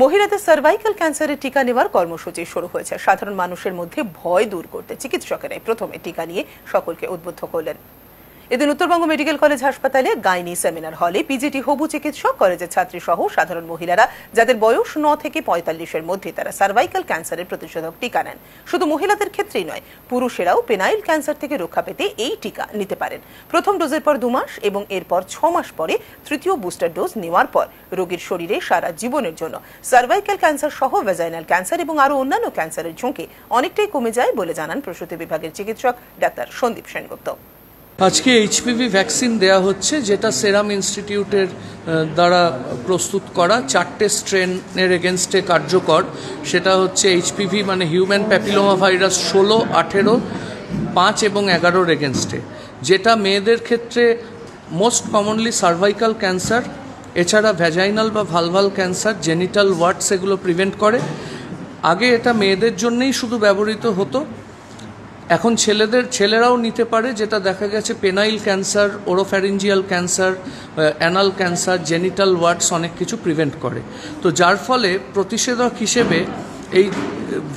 মহিলাদের সার্ভাইকাল ক্যান্সারের টিকা নেওয়ার কর্মসূচি শুরু হয়েছে। সাধারণ মানুষের মধ্যে ভয় দূর করতে চিকিৎসকেরাই প্রথমে টিকা নিয়ে সকলকে উদ্বুদ্ধ করলেন। এদিন উত্তরবঙ্গ মেডিকেল কলেজ হাসপাতালে গাইনি সেমিনার হলে পিজিটি হবু চিকিৎসক, কলেজের ছাত্রী সহ সাধারণ মহিলারা যাদের বয়স 9 থেকে 45-এর মধ্যে তারা সার্ভাইকাল ক্যান্সারের প্রতিষেধক টিকা নেন। শুধু মহিলাদের ক্ষেত্রেই নয়, পুরুষেরাও পেনাইল ক্যান্সার থেকে রক্ষা পেতে এই টিকা নিতে পারেন। প্রথম ডোজের পর 2 মাস এবং এরপর 6 মাস পরে তৃতীয় বুস্টার ডোজ নেওয়ার পর রোগীর শরীরে সারা জীবনের জন্য সার্ভাইকাল ক্যান্সার সহ ভ্যাজাইনাল ক্যান্সার এবং আরো অন্যান্য ক্যান্সারের ঝুঁকি অনেকটাই কমে যায় বলে জানান প্রসূতি বিভাগের চিকিৎসক ডাক্তার সন্দীপ সেনগুপ্ত। আজকে এইচপিভি ভ্যাকসিন দেয়া হচ্ছে, যেটা সেরাম ইনস্টিটিউটের দ্বারা প্রস্তুত করা 4টে স্ট্রেনের এগেনস্টে কার্যকর। সেটা হচ্ছে এইচপিভি মানে হিউম্যান প্যাপিলোমা ভাইরাস 16, 18, 5 এবং 11-র এগেনস্টে, যেটা মেয়েদের ক্ষেত্রে মোস্ট কমনলি সার্ভাইকাল ক্যান্সার, এছাড়া ভ্যাজাইনাল বা ভালভাল ক্যান্সার, জেনিটাল ওয়ার্ডস এগুলো প্রিভেন্ট করে। আগে এটা মেয়েদের জন্যই শুধু ব্যবহৃত হতো, এখন ছেলেরাও নিতে পারে, যেটা দেখা গেছে penile cancer, oropharyngeal cancer, anal cancer, genital warts অনেক কিছু প্রিভেন্ট করে। তো যার ফলে প্রতিষেধক হিসেবে এই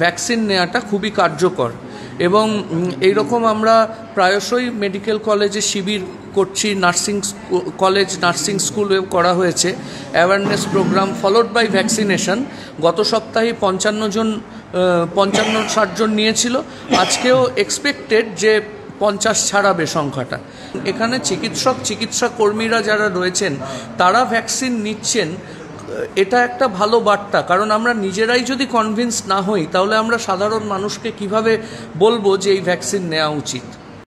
ভ্যাকসিন নেওয়াটা খুবই কার্যকর। এবং এইরকম আমরা প্রায়শই মেডিকেল কলেজে শিবির করছি, নার্সিং কলেজ, নার্সিং স্কুলেও করা হয়েছে awareness program followed by vaccination. গত সপ্তাহে 55-60 জন নিয়েছিল, আজকেও এক্সপেক্টেড যে 50 ছাড়াবে সংখ্যাটা। এখানে চিকিৎসা কর্মীরা যারা রয়েছেন তারা ভ্যাকসিন নিচ্ছেন, এটা একটা ভালো বার্তা। কারণ আমরা নিজেরাই যদি কনভিন্স না হই, তাহলে আমরা সাধারণ মানুষকে কিভাবে বলবো যে এই ভ্যাকসিন নেওয়া উচিত।